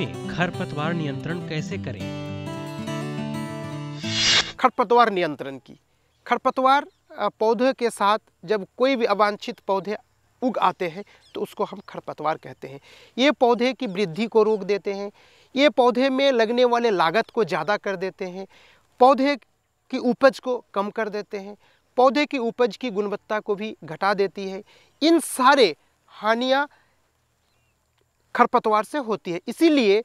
में खरपतवार नियंत्रण कैसे करें? खरपतवार नियंत्रण की खरपतवार पौधे के साथ जब कोई भी अवांछित पौधे उग आते हैं तो उसको हम खरपतवार कहते हैं। ये पौधे की वृद्धि को रोक देते हैं, ये पौधे में लगने वाले लागत को ज़्यादा कर देते हैं, पौधे की उपज को कम कर देते हैं, पौधे की उपज की गुणवत्ता को भी घटा देती है। इन सारे हानियाँ खरपतवार से होती है। इसीलिए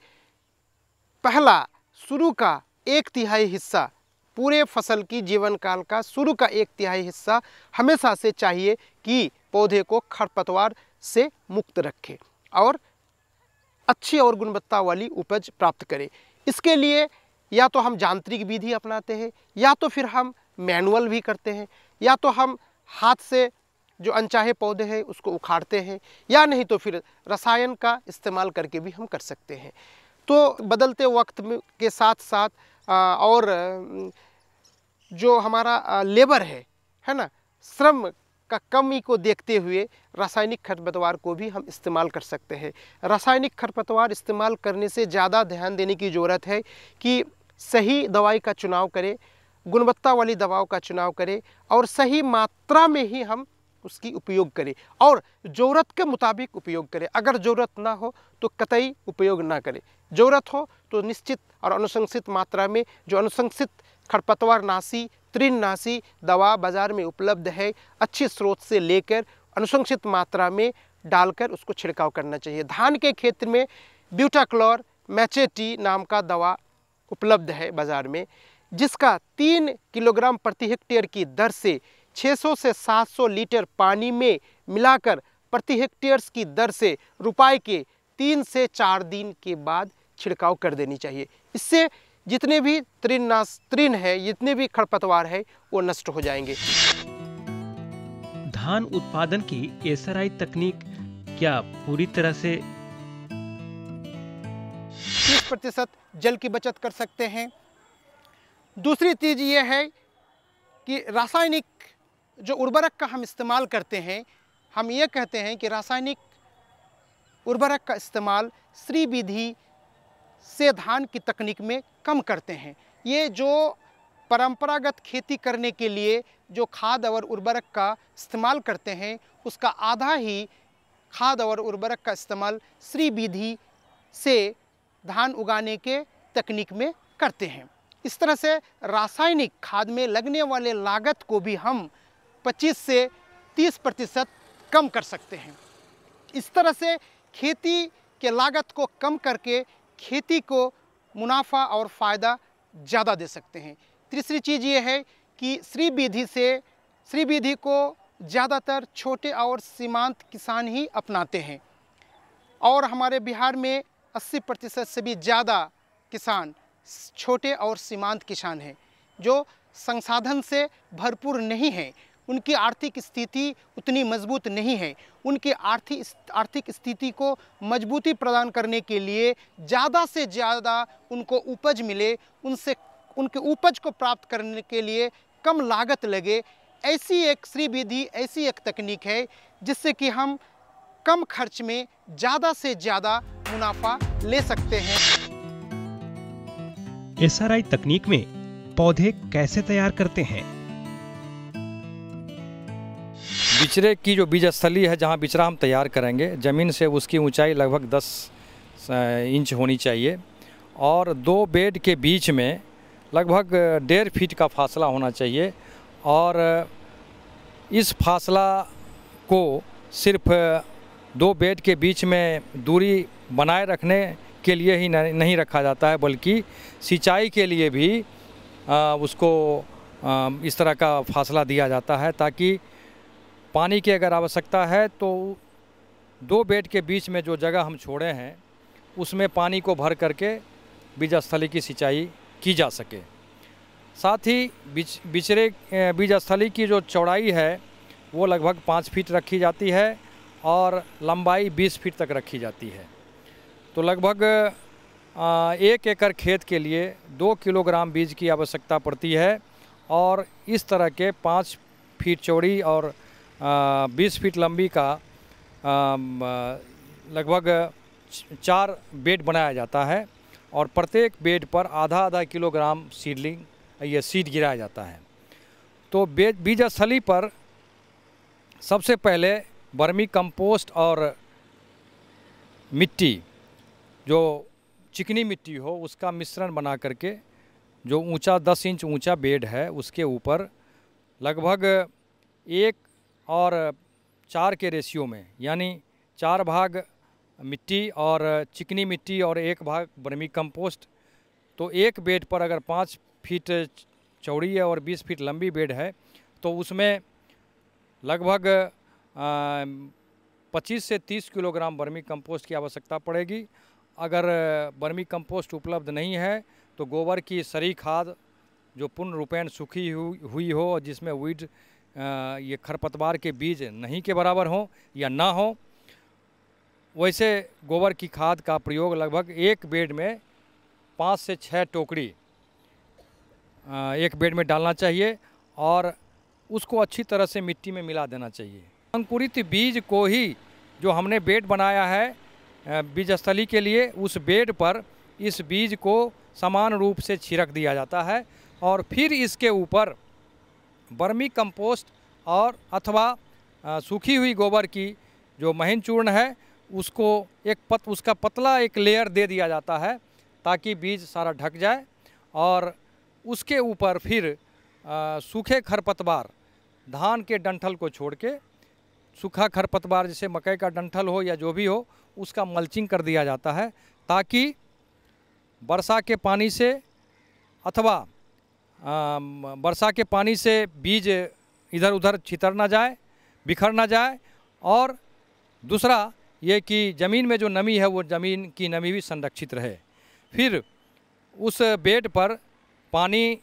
पहला शुरू का 1/3 हिस्सा, पूरे फसल की जीवन काल का शुरू का 1/3 हिस्सा हमेशा से चाहिए कि पौधे को खरपतवार से मुक्त रखे और अच्छी और गुणवत्ता वाली उपज प्राप्त करें। इसके लिए या तो हम यांत्रिक विधि अपनाते हैं, या तो फिर हम मैनुअल भी करते हैं, या तो हम हाथ से जो अनचाहे पौधे हैं उसको उखाड़ते हैं, या नहीं तो फिर रसायन का इस्तेमाल करके भी हम कर सकते हैं। तो बदलते वक्त के साथ साथ और जो हमारा लेबर है ना, श्रम का कमी को देखते हुए रासायनिक खरपतवार को भी हम इस्तेमाल कर सकते हैं। रासायनिक खरपतवार इस्तेमाल करने से ज़्यादा ध्यान देने की ज़रूरत है कि सही दवाई का चुनाव करें, गुणवत्ता वाली दवाओं का चुनाव करें और सही मात्रा में ही हम उसकी उपयोग करें और ज़रूरत के मुताबिक उपयोग करें। अगर ज़रूरत ना हो तो कतई उपयोग ना करें, ज़रूरत हो तो निश्चित और अनुशंसित मात्रा में जो अनुशंसित खरपतवार नाशी, तृणनाशी दवा बाज़ार में उपलब्ध है, अच्छे स्रोत से लेकर अनुशंसित मात्रा में डालकर उसको छिड़काव करना चाहिए। धान के क्षेत्र में ब्यूटाक्लोर मैचेटी नाम का दवा उपलब्ध है बाज़ार में, जिसका 3 किलोग्राम प्रति हेक्टेयर की दर से 600 से 700 लीटर पानी में मिलाकर प्रति हेक्टेयर की दर से रुपाई के 3 से 4 दिन के बाद छिड़काव कर देनी चाहिए। इससे जितने भी तृण है, जितने भी खरपतवार है वो नष्ट हो जाएंगे। धान उत्पादन की एसआरआई तकनीक क्या पूरी तरह से 30% जल की बचत कर सकते हैं? दूसरी चीज़ ये है कि रासायनिक जो उर्वरक का हम इस्तेमाल करते हैं, हम ये कहते हैं कि रासायनिक उर्वरक का इस्तेमाल श्री विधि से धान की तकनीक में कम करते हैं। ये जो परंपरागत खेती करने के लिए जो खाद और उर्वरक का इस्तेमाल करते हैं, उसका आधा ही खाद और उर्वरक का इस्तेमाल श्री विधि से धान उगाने के तकनीक में करते हैं। इस तरह से रासायनिक खाद में लगने वाले लागत को भी हम 25 से 30% कम कर सकते हैं। इस तरह से खेती के लागत को कम करके खेती को मुनाफा और फ़ायदा ज़्यादा दे सकते हैं। तीसरी चीज़ ये है कि श्री विधि को ज़्यादातर छोटे और सीमांत किसान ही अपनाते हैं और हमारे बिहार में 80% से भी ज़्यादा किसान छोटे और सीमांत किसान हैं जो संसाधन से भरपूर नहीं हैं। उनकी आर्थिक स्थिति उतनी मजबूत नहीं है। उनकी आर्थिक स्थिति को मजबूती प्रदान करने के लिए ज़्यादा से ज़्यादा उनको उपज मिले, उनके उपज को प्राप्त करने के लिए कम लागत लगे, ऐसी एक श्री विधि, ऐसी एक तकनीक है जिससे कि हम कम खर्च में ज़्यादा से ज़्यादा मुनाफा ले सकते हैं। एसआरआई तकनीक में पौधे कैसे तैयार करते हैं? बिचरे की जो बीज स्थली है, जहाँ बिचरा हम तैयार करेंगे, ज़मीन से उसकी ऊंचाई लगभग 10 इंच होनी चाहिए और 2 बेड के बीच में लगभग 1.5 फीट का फासला होना चाहिए और इस फासला को सिर्फ 2 बेड के बीच में दूरी बनाए रखने के लिए ही नहीं रखा जाता है, बल्कि सिंचाई के लिए भी उसको इस तरह का फासला दिया जाता है ताकि पानी की अगर आवश्यकता है तो 2 बेड के बीच में जो जगह हम छोड़े हैं उसमें पानी को भर करके बीज स्थली की सिंचाई की जा सके। साथ ही बिचरे बीज स्थली की जो चौड़ाई है वो लगभग 5 फीट रखी जाती है और लंबाई 20 फीट तक रखी जाती है। तो लगभग 1 एकड़ खेत के लिए 2 किलोग्राम बीज की आवश्यकता पड़ती है और इस तरह के 5 फीट चौड़ी और 20 फीट लंबी का लगभग 4 बेड बनाया जाता है और प्रत्येक बेड पर आधा किलोग्राम सीड गिराया जाता है। तो बीज स्थली पर सबसे पहले वर्मी कंपोस्ट और मिट्टी, जो चिकनी मिट्टी हो, उसका मिश्रण बना करके जो ऊंचा 10 इंच ऊंचा बेड है उसके ऊपर लगभग 1:4 के रेशियो में, यानी 4 भाग मिट्टी और चिकनी मिट्टी और 1 भाग वर्मी कंपोस्ट, तो एक बेड पर अगर 5 फीट चौड़ी है और 20 फीट लंबी बेड है तो उसमें लगभग 25 से 30 किलोग्राम वर्मी कंपोस्ट की आवश्यकता पड़ेगी। अगर वर्मी कंपोस्ट उपलब्ध नहीं है तो गोबर की सरी खाद जो पूर्ण रूपेण सूखी हुई हो और जिसमें वीड ये खरपतवार के बीज नहीं के बराबर हो या ना हो, वैसे गोबर की खाद का प्रयोग लगभग एक बेड में 5 से 6 टोकरी एक बेड में डालना चाहिए और उसको अच्छी तरह से मिट्टी में मिला देना चाहिए। अंकुरित बीज को ही जो हमने बेड बनाया है बीज स्थली के लिए, उस बेड पर इस बीज को समान रूप से छिड़क दिया जाता है और फिर इसके ऊपर वर्मी कंपोस्ट और अथवा सूखी हुई गोबर की जो महीन चूर्ण है उसको उसका पतला एक लेयर दे दिया जाता है ताकि बीज सारा ढक जाए और उसके ऊपर फिर सूखे खरपतवार, धान के डंठल को छोड़ के सूखा खरपतवार जैसे मकई का डंठल हो या जो भी हो उसका मल्चिंग कर दिया जाता है ताकि वर्षा के पानी से अथवा वर्षा के पानी से बीज इधर उधर छितर ना जाए, बिखर ना जाए। और दूसरा ये कि ज़मीन में जो नमी है वो ज़मीन की नमी भी संरक्षित रहे। फिर उस बेड पर पानी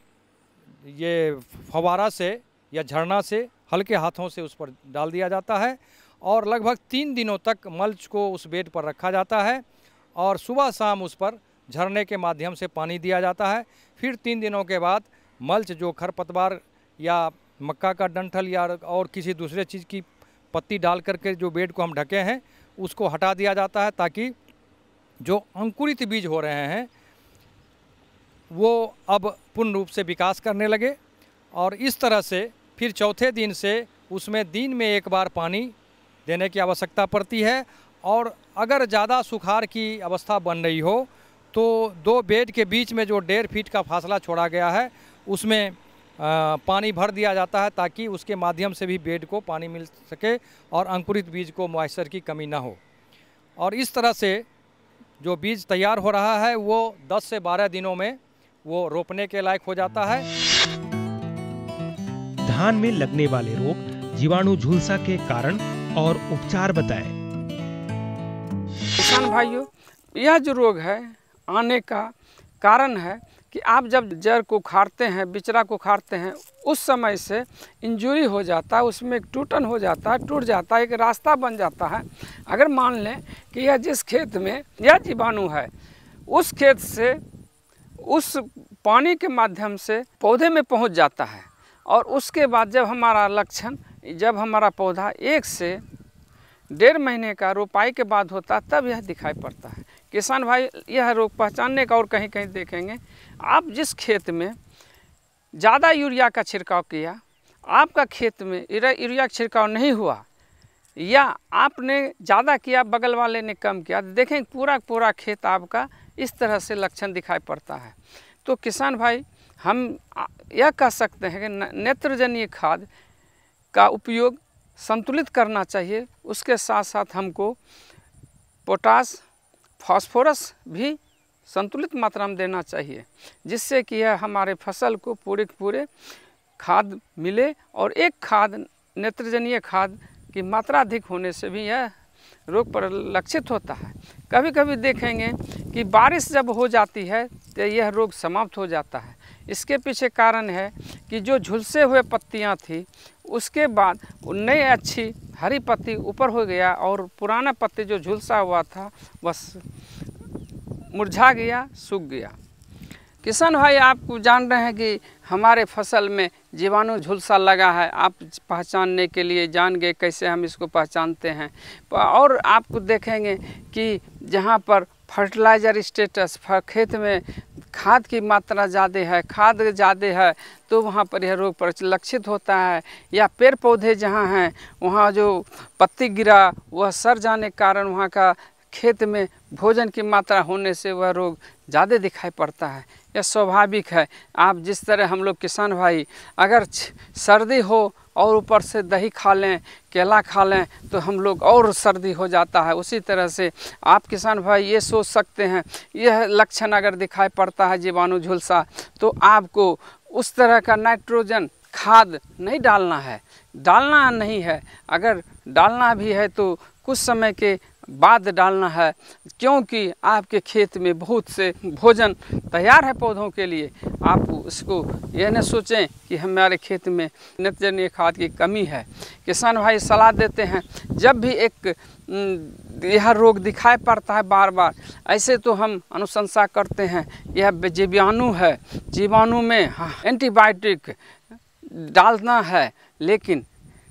ये फव्वारा से या झरना से हल्के हाथों से उस पर डाल दिया जाता है और लगभग 3 दिनों तक मल्च को उस बेड पर रखा जाता है और सुबह शाम उस पर झरने के माध्यम से पानी दिया जाता है। फिर 3 दिनों के बाद मल्च जो खरपतवार या मक्का का डंठल या और किसी दूसरे चीज़ की पत्ती डाल करके जो बेड को हम ढके हैं उसको हटा दिया जाता है ताकि जो अंकुरित बीज हो रहे हैं वो अब पूर्ण रूप से विकास करने लगे। और इस तरह से फिर चौथे दिन से उसमें दिन में एक बार पानी देने की आवश्यकता पड़ती है और अगर ज़्यादा सुखाड़ की अवस्था बन रही हो तो 2 बेड के बीच में जो 1.5 फीट का फासला छोड़ा गया है उसमें पानी भर दिया जाता है ताकि उसके माध्यम से भी बेड को पानी मिल सके और अंकुरित बीज को मॉइस्चर की कमी ना हो। और इस तरह से जो बीज तैयार हो रहा है वो 10 से 12 दिनों में वो रोपने के लायक हो जाता है। धान में लगने वाले रोग, जीवाणु झुलसा के कारण और उपचार बताएं। किसान भाइयों, यह जो रोग है आने का कारण है कि आप जब जड़ को उखाड़ते हैं, बिचरा को उखाड़ते हैं, उस समय से इंजुरी हो जाता है, उसमें एक टूटन हो जाता है, टूट जाता है, एक रास्ता बन जाता है। अगर मान लें कि यह जिस खेत में यह जीवाणु है उस खेत से उस पानी के माध्यम से पौधे में पहुंच जाता है और उसके बाद जब हमारा पौधा 1 से 1.5 महीने का रोपाई के बाद होता है तब यह दिखाई पड़ता है। किसान भाई, यह रोग पहचानने का और कहीं कहीं देखेंगे, आप जिस खेत में ज़्यादा यूरिया का छिड़काव किया, आपका खेत में यूरिया का छिड़काव नहीं हुआ या आपने ज़्यादा किया, बगल वाले ने कम किया, देखें पूरा खेत आपका इस तरह से लक्षण दिखाई पड़ता है। तो किसान भाई, हम यह कह सकते हैं कि नेत्रजनीय खाद का उपयोग संतुलित करना चाहिए। उसके साथ साथ हमको पोटास, फास्फोरस भी संतुलित मात्रा में देना चाहिए जिससे कि यह हमारे फसल को पूरे के पूरे खाद मिले और एक खाद नेत्रजनीय खाद की मात्रा अधिक होने से भी यह रोग पर लक्षित होता है। कभी कभी देखेंगे कि बारिश जब हो जाती है तो यह रोग समाप्त हो जाता है। इसके पीछे कारण है कि जो झुलसे हुए पत्तियां थी उसके बाद नई अच्छी हरी पत्ती ऊपर हो गया और पुराना पत्ती जो झुलसा हुआ था बस मुरझा गया, सूख गया। किसान भाई, आप जान रहे हैं कि हमारे फसल में जीवाणु झुलसा लगा है। आप पहचानने के लिए जान गए कैसे हम इसको पहचानते हैं। और आपको देखेंगे कि जहाँ पर फर्टिलाइज़र स्टेटस, खेत में खाद की मात्रा ज़्यादा है, खाद ज़्यादा है, तो वहाँ पर यह रोग परिलक्षित होता है। या पेड़ पौधे जहाँ हैं वहाँ जो पत्ती गिरा वह सड़ जाने के कारण वहाँ का खेत में भोजन की मात्रा होने से वह रोग ज़्यादा दिखाई पड़ता है। यह स्वाभाविक है। आप जिस तरह हम लोग किसान भाई अगर सर्दी हो और ऊपर से दही खा लें, केला खा लें, तो हम लोग और सर्दी हो जाता है। उसी तरह से आप किसान भाई ये सोच सकते हैं, यह लक्षण अगर दिखाई पड़ता है जीवाणु झुलसा, तो आपको उस तरह का नाइट्रोजन खाद नहीं डालना है, डालना नहीं है। अगर डालना भी है तो कुछ समय के बाद डालना है, क्योंकि आपके खेत में बहुत से भोजन तैयार है पौधों के लिए। आप उसको यह न सोचें कि हमारे खेत में नाइट्रोजन खाद की कमी है। किसान भाई सलाह देते हैं, जब भी एक यह रोग दिखाई पड़ता है बार बार, ऐसे तो हम अनुशंसा करते हैं यह जीवाणु है, जीवाणु में एंटीबायोटिक डालना है, लेकिन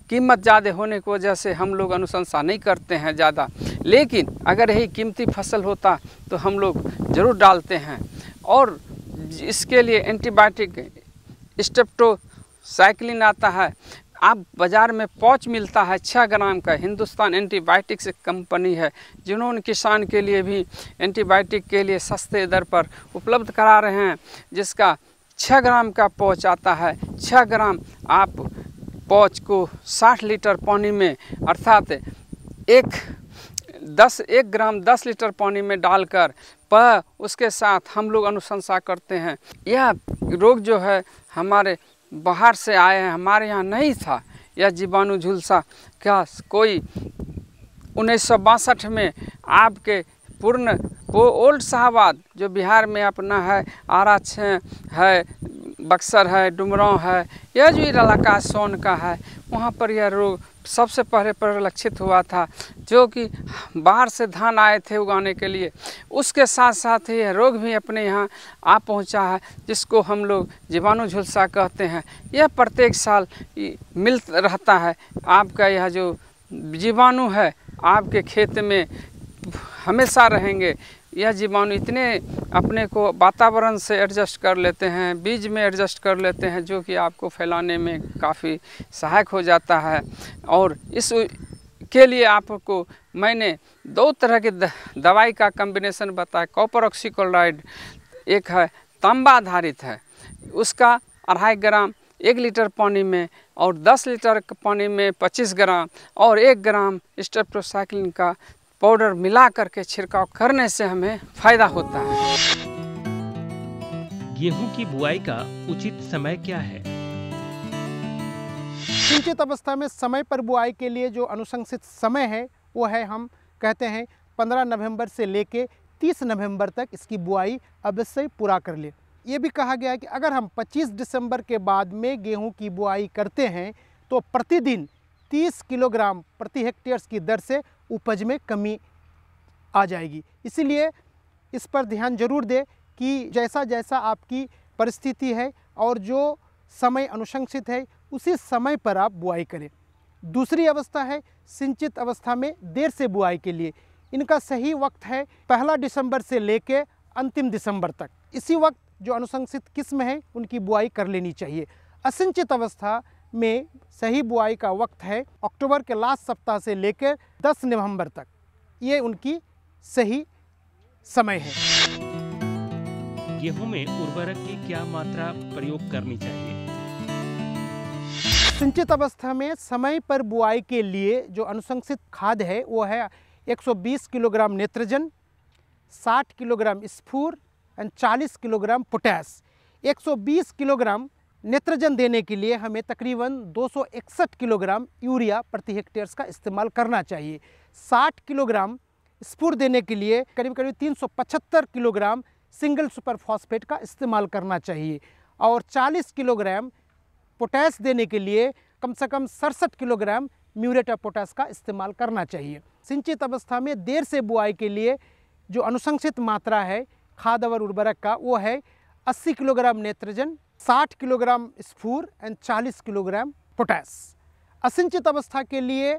कीमत ज़्यादा होने की वजह से हम लोग अनुशंसा नहीं करते हैं ज़्यादा। लेकिन अगर यही कीमती फसल होता तो हम लोग ज़रूर डालते हैं। और इसके लिए एंटीबायोटिक स्ट्रेप्टोसाइक्लिन आता है, आप बाज़ार में पाउच मिलता है 6 ग्राम का। हिंदुस्तान एंटीबायोटिक्स कंपनी है जिन्होंने किसान के लिए भी एंटीबायोटिक के लिए सस्ते दर पर उपलब्ध करा रहे हैं, जिसका 6 ग्राम का पाउच आता है। 6 ग्राम आप पाउच को 60 लीटर पानी में, अर्थात 1 ग्राम 10 लीटर पानी में डालकर उसके साथ हम लोग अनुशंसा करते हैं। यह रोग जो है हमारे बाहर से आए हैं, हमारे यहाँ नहीं था। यह जीवाणु झुलसा क्या कोई 1962 में आपके पूर्ण वो ओल्ड शाहबाद जो बिहार में अपना है, आरा है, बक्सर है, डुमरांव है, यह जो इलाका सोन का है, वहाँ पर यह रोग सबसे पहले परिलक्षित हुआ था, जो कि बाहर से धान आए थे उगाने के लिए। उसके साथ साथ ही यह रोग भी अपने यहाँ आ पहुँचा है, जिसको हम लोग जीवाणु झुलसा कहते हैं। यह प्रत्येक साल मिल रहता है। आपका यह जो जीवाणु है आपके खेत में हमेशा रहेंगे। यह जीवाणु इतने अपने को वातावरण से एडजस्ट कर लेते हैं, बीज में एडजस्ट कर लेते हैं, जो कि आपको फैलाने में काफ़ी सहायक हो जाता है। और इस के लिए आपको मैंने 2 तरह के दवाई का कॉम्बिनेशन बताया। कॉपर ऑक्सीक्लोराइड एक है, तांबा आधारित है, उसका 2.5 ग्राम 1 लीटर पानी में, और 10 लीटर पानी में 25 ग्राम और 1 ग्राम स्ट्रेप्टोसाइक्लिन का पाउडर मिला करके छिड़काव करने से हमें फायदा होता है। गेहूं की बुआई का उचित समय क्या है? सिंचित अवस्था में समय पर बुआई के लिए जो अनुशंसित समय है वो है, हम कहते हैं 15 नवंबर से लेके 30 नवंबर तक इसकी बुआई अवश्य पूरा कर ले। ये भी कहा गया है कि अगर हम 25 दिसंबर के बाद में गेहूं की बुआई करते हैं तो प्रतिदिन 30 किलोग्राम प्रति हेक्टेयर की दर से उपज में कमी आ जाएगी। इसीलिए इस पर ध्यान जरूर दें कि जैसा जैसा आपकी परिस्थिति है और जो समय अनुशंसित है उसी समय पर आप बुआई करें। दूसरी अवस्था है सिंचित अवस्था में देर से बुआई के लिए। इनका सही वक्त है 1 दिसंबर से लेके अंतिम दिसंबर तक। इसी वक्त जो अनुशंसित किस्म है उनकी बुआई कर लेनी चाहिए। असिंचित अवस्था में सही बुआई का वक्त है अक्टूबर के लास्ट सप्ताह से लेकर 10 नवंबर तक। ये उनकी सही समय है। गेहूं में उर्वरक की क्या मात्रा प्रयोग करनी चाहिए? सिंचित अवस्था में समय पर बुआई के लिए जो अनुशंसित खाद है वो है 120 किलोग्राम नेत्रजन, 60 किलोग्राम स्फूर और 40 किलोग्राम पोटैश। 120 किलोग्राम नेत्रजन देने के लिए हमें तकरीबन 261 किलोग्राम यूरिया प्रति हेक्टेयर का इस्तेमाल करना चाहिए। 60 किलोग्राम स्फूर देने के लिए करीब करीब 375 किलोग्राम सिंगल सुपर फॉस्फेट का इस्तेमाल करना चाहिए। और 40 किलोग्राम पोटैश देने के लिए कम से कम 67 किलोग्राम म्यूरेट ऑफ पोटैश का इस्तेमाल करना चाहिए। सिंचित अवस्था में देर से बुआई के लिए जो अनुशंसित मात्रा है खाद और उर्वरक का वो है 80 किलोग्राम नेत्रजन, 60 किलोग्राम स्फूर एंड 40 किलोग्राम पोटास। असिंचित अवस्था के लिए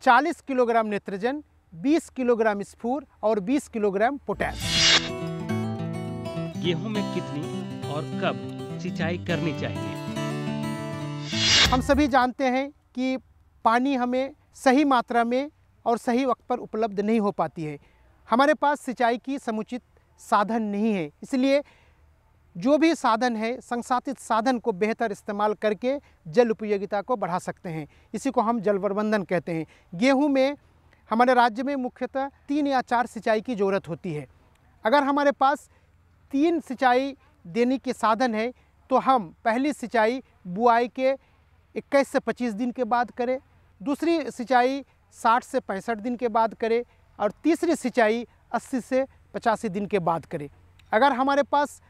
40 किलोग्राम नेत्रजन, 20 किलोग्राम स्फूर और 20 किलोग्राम पोटास। गेहूं में कितनी और कब सिंचाई करनी चाहिए? हम सभी जानते हैं कि पानी हमें सही मात्रा में और सही वक्त पर उपलब्ध नहीं हो पाती है। हमारे पास सिंचाई की समुचित साधन नहीं है, इसलिए जो भी साधन है संसाधित साधन को बेहतर इस्तेमाल करके जल उपयोगिता को बढ़ा सकते हैं। इसी को हम जल प्रबंधन कहते हैं। गेहूं में हमारे राज्य में मुख्यतः 3 या 4 सिंचाई की ज़रूरत होती है। अगर हमारे पास 3 सिंचाई देने के साधन है तो हम पहली सिंचाई बुआई के 21 से 25 दिन के बाद करें, दूसरी सिंचाई 60 से 65 दिन के बाद करें और तीसरी सिंचाई 80 से 85 दिन के बाद करें। अगर हमारे पास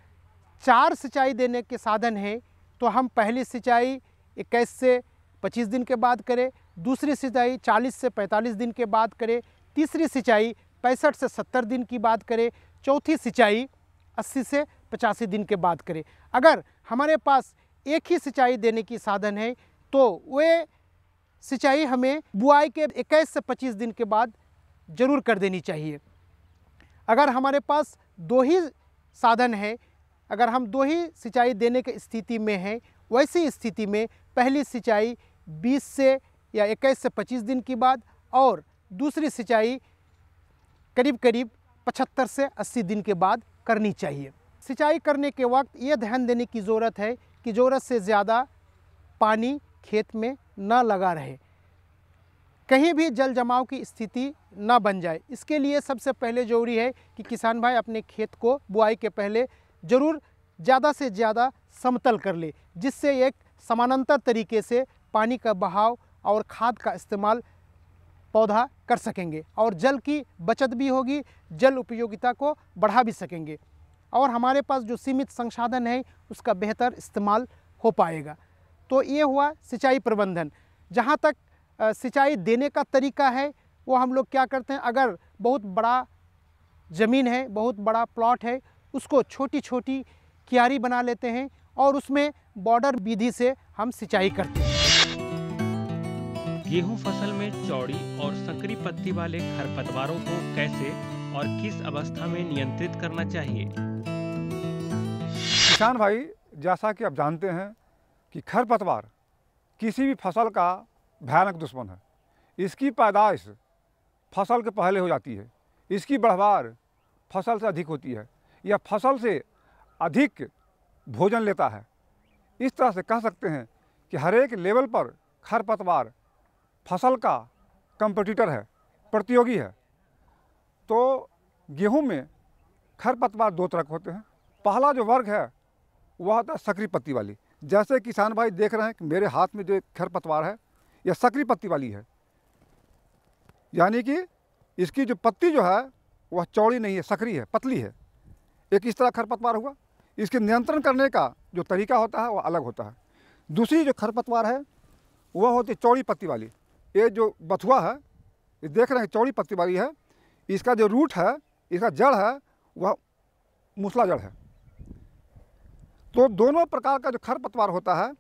4 सिंचाई देने के साधन हैं तो हम पहली सिंचाई 21 से 25 दिन के बाद करें, दूसरी सिंचाई 40 से 45 दिन के बाद करें, तीसरी सिंचाई 65 से 70 दिन की बात करें, चौथी सिंचाई 80 से 85 दिन के बाद करें। अगर हमारे पास एक ही सिंचाई देने की साधन है तो वे सिंचाई हमें बुआई के 21 से 25 दिन के बाद जरूर कर देनी चाहिए। अगर हमारे पास 2 ही साधन है, अगर हम 2 ही सिंचाई देने की स्थिति में हैं, वैसी स्थिति में पहली सिंचाई 20 से या 21 से 25 दिन के बाद और दूसरी सिंचाई करीब 75 से 80 दिन के बाद करनी चाहिए। सिंचाई करने के वक्त ये ध्यान देने की ज़रूरत है कि ज़रूरत से ज़्यादा पानी खेत में न लगा रहे, कहीं भी जल जमाव की स्थिति न बन जाए। इसके लिए सबसे पहले ज़रूरी है कि किसान भाई अपने खेत को बुआई के पहले ज़रूर ज़्यादा से ज़्यादा समतल कर ले, जिससे एक समानांतर तरीके से पानी का बहाव और खाद का इस्तेमाल पौधा कर सकेंगे और जल की बचत भी होगी, जल उपयोगिता को बढ़ा भी सकेंगे और हमारे पास जो सीमित संसाधन है उसका बेहतर इस्तेमाल हो पाएगा। तो ये हुआ सिंचाई प्रबंधन। जहाँ तक सिंचाई देने का तरीका है वो हम लोग क्या करते हैं, अगर बहुत बड़ा ज़मीन है, बहुत बड़ा प्लॉट है, उसको छोटी छोटी क्यारी बना लेते हैं और उसमें बॉर्डर विधि से हम सिंचाई करते हैं। गेहूं फसल में चौड़ी और संकरी पत्ती वाले खरपतवारों को कैसे और किस अवस्था में नियंत्रित करना चाहिए? किसान भाई, जैसा कि आप जानते हैं कि खरपतवार किसी भी फसल का भयानक दुश्मन है। इसकी पैदाइश फसल के पहले हो जाती है, इसकी बढ़वार फसल से अधिक होती है, यह फसल से अधिक भोजन लेता है। इस तरह से कह सकते हैं कि हर एक लेवल पर खरपतवार फसल का कंपटीटर है, प्रतियोगी है। तो गेहूं में खरपतवार 2 तरह के होते हैं। पहला जो वर्ग है वह होता है सकरी पत्ती वाली। जैसे किसान भाई देख रहे हैं कि मेरे हाथ में जो खरपतवार है यह सकरी पत्ती वाली है, यानी कि इसकी जो पत्ती जो है वह चौड़ी नहीं है, सकरी है, पतली है। एक इस तरह खरपतवार हुआ। इसके नियंत्रण करने का जो तरीका होता है वह अलग होता है। दूसरी जो खरपतवार है वह होती है चौड़ी पत्ती वाली। ये जो बथुआ है, ये देख रहे हैं चौड़ी पत्ती वाली है। इसका जो रूट है, इसका जड़ है वह मूसला जड़ है। तो दोनों प्रकार का जो खरपतवार होता है,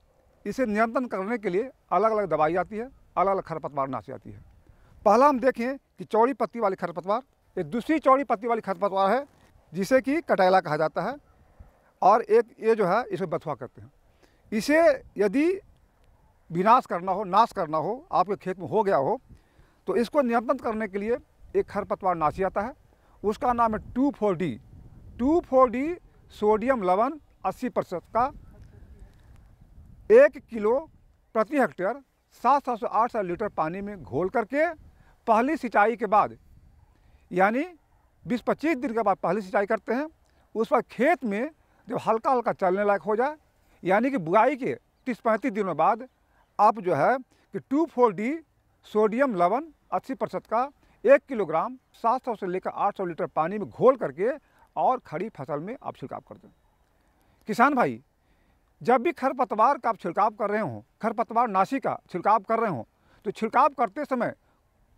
इसे नियंत्रण करने के लिए अलग अलग दवाई आती है, अलग अलग खरपतवार नाशी आती है। पहला हम देखें कि चौड़ी पत्ती वाली खरपतवार, एक दूसरी चौड़ी पत्ती वाली खरपतवार है जिसे कि कटैला कहा जाता है, और एक ये जो है इसे बथुआ कहते हैं। इसे यदि विनाश करना हो, नाश करना हो, आपके खेत में हो गया हो, तो इसको नियंत्रण करने के लिए एक खरपतवार नाशी आता है, उसका नाम है 2,4-D। 2,4-D सोडियम लवण 80% का 1 किलो प्रति हेक्टेयर 700 से 800 लीटर पानी में घोल करके पहली सिंचाई के बाद, यानी 20-25 दिन के बाद पहली सिंचाई करते हैं। उस पर खेत में जब हल्का हल्का चलने लायक हो जाए, यानी कि बुआई के 30-35 दिनों बाद आप जो है कि 2,4-D सोडियम लवण 80% का 1 किलोग्राम 700 से लेकर 800 लीटर पानी में घोल करके और खड़ी फसल में आप छिड़काव कर दें। किसान भाई, जब भी खरपतवार का आप छिड़काव कर रहे हों, खरपतवार नाशी का छिड़काव कर रहे हों, तो छिड़काव करते समय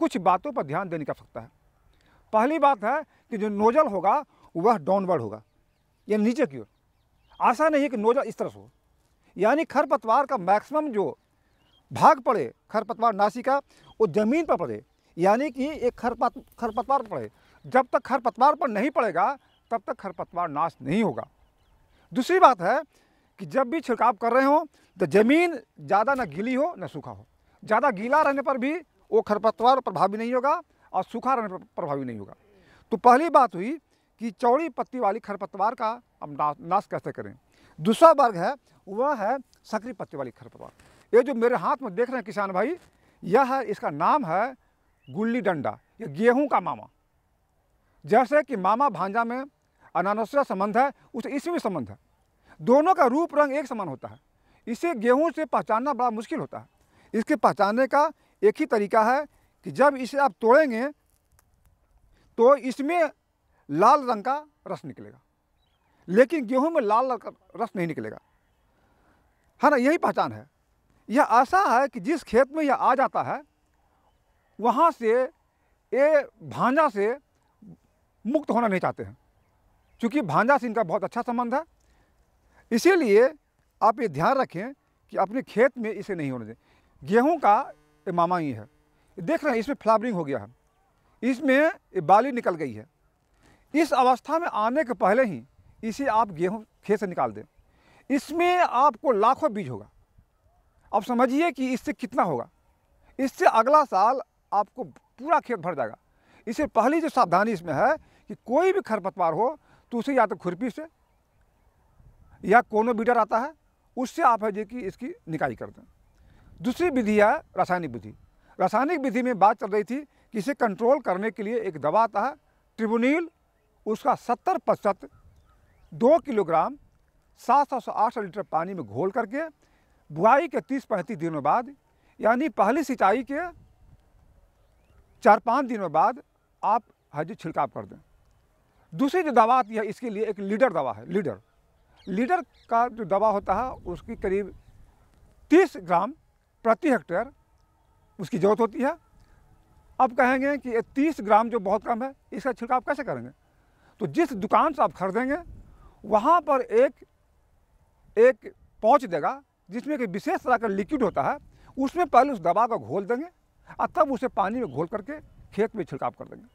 कुछ बातों पर ध्यान देने की आवश्यकता है। पहली बात है कि जो नोजल होगा वह डाउनवर्ड होगा, या नीचे की ओर। ऐसा नहीं है कि नोजल इस तरह से हो, यानी खरपतवार का मैक्सिमम जो भाग पड़े खरपतवार नाशी का वो ज़मीन पर पड़े, यानी कि एक खरपतवार पड़े। जब तक खरपतवार पर नहीं पड़ेगा तब तक खरपतवार नाश नहीं होगा। दूसरी बात है कि जब भी छिड़काव कर रहे हो तो ज़मीन ज़्यादा ना गीली हो ना सूखा हो। ज़्यादा गीला रहने पर भी वो खरपतवार प्रभावी नहीं होगा और सूखा रहने पर प्रभावी नहीं होगा। तो पहली बात हुई कि चौड़ी पत्ती वाली खरपतवार का हम नाश कैसे करें। दूसरा वर्ग है वह है सकरी पत्ती वाली खरपतवार। ये जो मेरे हाथ में देख रहे हैं किसान भाई, यह है, इसका नाम है गुल्ली डंडा, ये गेहूं का मामा। जैसे कि मामा भांजा में अनानसरा संबंध है, उसे इसमें भी संबंध है। दोनों का रूप रंग एक समान होता है। इसे गेहूं से पहचानना बड़ा मुश्किल होता है। इसके पहचानने का एक ही तरीका है कि जब इसे आप तोड़ेंगे तो इसमें लाल रंग का रस निकलेगा, लेकिन गेहूं में लाल रंग का रस नहीं निकलेगा, है ना। यही पहचान है। यह ऐसा है कि जिस खेत में यह आ जाता है वहाँ से ये भांजा से मुक्त होना नहीं चाहते हैं, क्योंकि भांजा से इनका बहुत अच्छा संबंध है। इसीलिए आप ये ध्यान रखें कि अपने खेत में इसे नहीं होने दें। गेहूं का ये मामा ही है। देख रहे हैं इसमें फ्लावरिंग हो गया है, इसमें ये बाली निकल गई है। इस अवस्था में आने के पहले ही इसे आप गेहूं खेत से निकाल दें। इसमें आपको लाखों बीज होगा। अब समझिए कि इससे कितना होगा। इससे अगला साल आपको पूरा खेत भर जाएगा। इससे पहली जो सावधानी इसमें है कि कोई भी खरपतवार हो तो उसे या तो खुरपी से या कोनो बीडर आता है उससे आप है जो कि इसकी निकाई कर दें। दूसरी विधि है रासायनिक विधि। रासायनिक विधि में बात चल रही थी कि इसे कंट्रोल करने के लिए एक दवा आता है ट्रिबुनील, उसका 70% 2 किलोग्राम 700 से 800 लीटर पानी में घोल करके बुआई के 30-35 दिनों बाद, यानी पहली सिंचाई के 4-5 दिनों बाद आप हज छिड़काव कर दें। दूसरी जो दवा आती है इसके लिए एक लीडर दवा है। लीडर का जो दवा होता है उसकी करीब 30 ग्राम प्रति हेक्टेयर उसकी ज़रूरत होती है। अब कहेंगे कि 30 ग्राम जो बहुत कम है, इसका छिड़काव कैसे करेंगे। तो जिस दुकान से आप खरीदेंगे वहाँ पर एक पाउच देगा जिसमें कि विशेष तरह का लिक्विड होता है, उसमें पहले उस दवा को घोल देंगे और तब उसे पानी में घोल करके खेत में छिड़काव कर देंगे।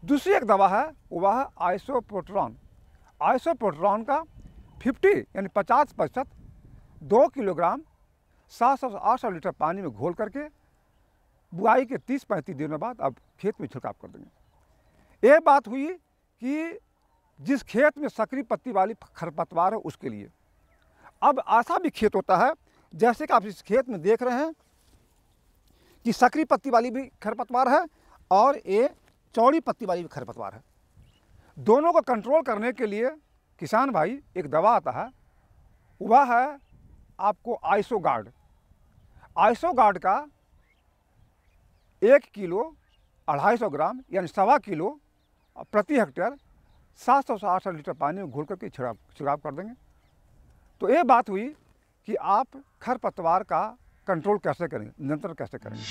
दूसरी एक दवा है वह है आइसोप्रोटेरॉन। आइसोप्रोटेरॉन का 50 यानी 50% 2 किलोग्राम 700 से 800 लीटर पानी में घोल करके बुआई के 30-35 दिनों बाद आप खेत में छिड़काव कर देंगे। ये बात हुई कि जिस खेत में सकरी पत्ती वाली खरपतवार है उसके लिए। अब ऐसा भी खेत होता है जैसे कि आप इस खेत में देख रहे हैं कि सकरी पत्ती वाली भी खरपतवार है और ये चौड़ी पत्ती वाली भी खरपतवार है। दोनों को कंट्रोल करने के लिए किसान भाई एक दवा आता है, वह है आपको आइसोगार्ड। आइसोगार्ड का 1 किलो 250 ग्राम यानी 1.25 किलो प्रति हेक्टेयर 700 से 800 लीटर पानी में घोल करके छिड़काव कर देंगे। तो ये बात हुई कि आप खरपतवार का कंट्रोल कैसे करेंगे, नियंत्रण कैसे करेंगे।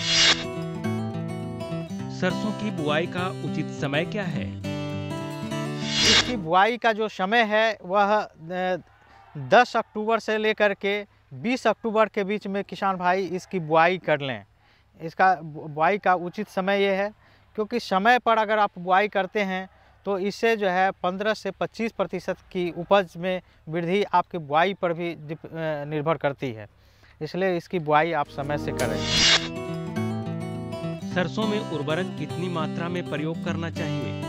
सरसों की बुआई का उचित समय क्या है? इसकी बुआई का जो समय है वह 10 अक्टूबर से लेकर के 20 अक्टूबर के बीच में किसान भाई इसकी बुआई कर लें। इसका बुआई का उचित समय ये है क्योंकि समय पर अगर आप बुआई करते हैं तो इससे जो है 15 से 25% की उपज में वृद्धि आपकी बुआई पर भी निर्भर करती है। इसलिए इसकी बुआई आप समय से करें। सरसों में उर्वरक कितनी मात्रा में प्रयोग करना चाहिए?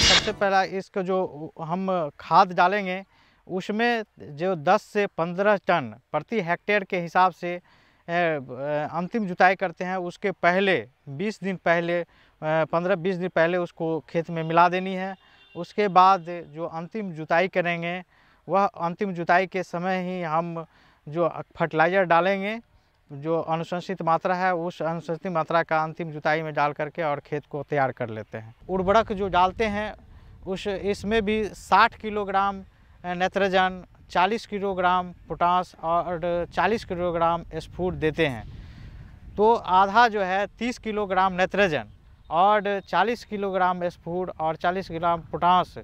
सबसे पहला इसको जो हम खाद डालेंगे उसमें जो 10 से 15 टन प्रति हेक्टेयर के हिसाब से अंतिम जुताई करते हैं उसके पहले 20 दिन पहले 15-20 दिन पहले उसको खेत में मिला देनी है। उसके बाद जो अंतिम जुताई करेंगे वह अंतिम जुताई के समय ही हम जो फर्टिलाइज़र डालेंगे, जो अनुशंसित मात्रा है उस अनुशंसित मात्रा का अंतिम जुताई में डाल करके और खेत को तैयार कर लेते हैं। उर्वरक जो डालते हैं इसमें भी 60 किलोग्राम नाइट्रोजन, 40 किलोग्राम पोटास और 40 किलोग्राम स्फूर देते हैं। तो आधा जो है 30 किलोग्राम नाइट्रोजन और 40 किलोग्राम स्फूर और 40 किलोग्राम पोटास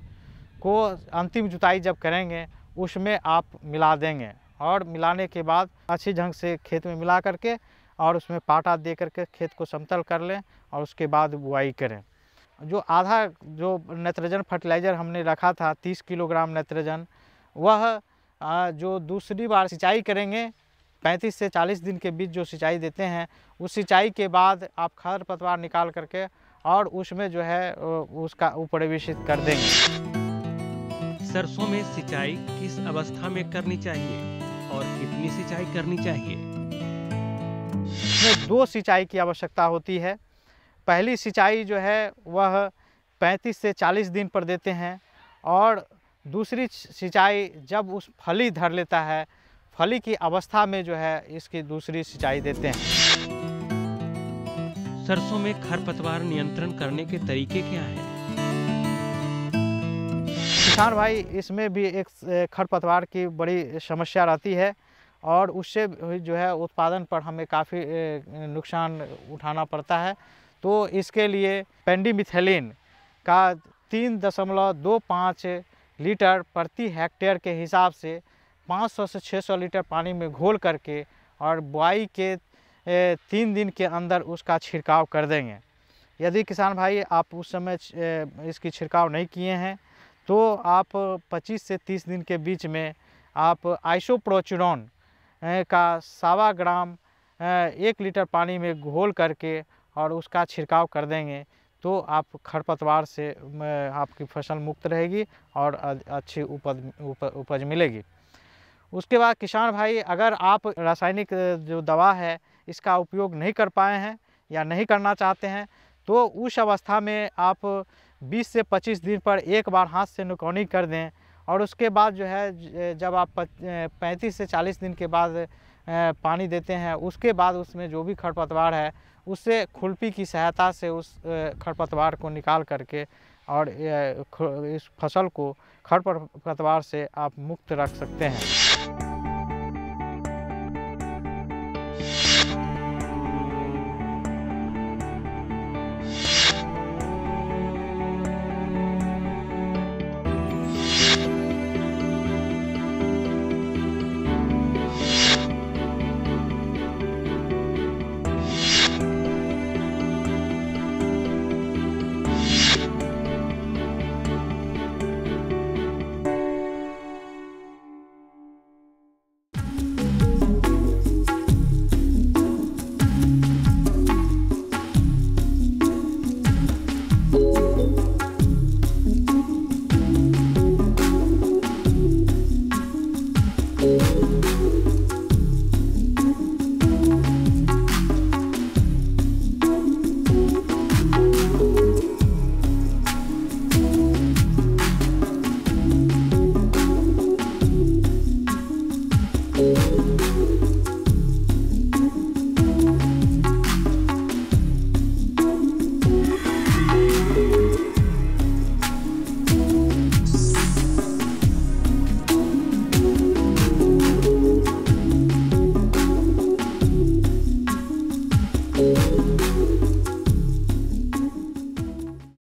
को अंतिम जुताई जब करेंगे उसमें आप मिला देंगे और मिलाने के बाद अच्छी ढंग से खेत में मिला करके और उसमें पाटा दे करके खेत को समतल कर लें और उसके बाद बुआई करें। जो आधा जो नाइट्रोजन फर्टिलाइज़र हमने रखा था 30 किलोग्राम नाइट्रोजन, वह जो दूसरी बार सिंचाई करेंगे 35 से 40 दिन के बीच जो सिंचाई देते हैं, उस सिंचाई के बाद आप खरपतवार निकाल करके और उसमें जो है उसका प्रवेशित कर देंगे। सरसों में सिंचाई किस अवस्था में करनी चाहिए और कितनी सिंचाई करनी चाहिए? इसमें 2 सिंचाई की आवश्यकता होती है। पहली सिंचाई जो है वह 35 से 40 दिन पर देते हैं और दूसरी सिंचाई जब उस फली धर लेता है, फली की अवस्था में जो है इसकी दूसरी सिंचाई देते हैं। सरसों में खरपतवार नियंत्रण करने के तरीके क्या हैं? किसान भाई, इसमें भी एक खरपतवार की बड़ी समस्या रहती है और उससे जो है उत्पादन पर हमें काफ़ी नुकसान उठाना पड़ता है। तो इसके लिए पेंडिमिथाइलिन का 3.25 लीटर प्रति हेक्टेयर के हिसाब से 500 से 600 लीटर पानी में घोल करके और बुआई के 3 दिन के अंदर उसका छिड़काव कर देंगे। यदि किसान भाई आप उस समय इसकी छिड़काव नहीं किए हैं तो आप 25 से 30 दिन के बीच में आप आइसोप्रोचुरॉन का 1.25 ग्राम 1 लीटर पानी में घोल करके और उसका छिड़काव कर देंगे तो आप खरपतवार से आपकी फसल मुक्त रहेगी और अच्छी उपज मिलेगी। उसके बाद किसान भाई, अगर आप रासायनिक जो दवा है इसका उपयोग नहीं कर पाए हैं या नहीं करना चाहते हैं तो उस अवस्था में आप 20 से 25 दिन पर एक बार हाथ से नुकौनी कर दें और उसके बाद जो है जब आप 35 से 40 दिन के बाद पानी देते हैं, उसके बाद उसमें जो भी खरपतवार है उससे खुरपी की सहायता से उस खरपतवार को निकाल करके और इस फसल को खरपतवार से आप मुक्त रख सकते हैं।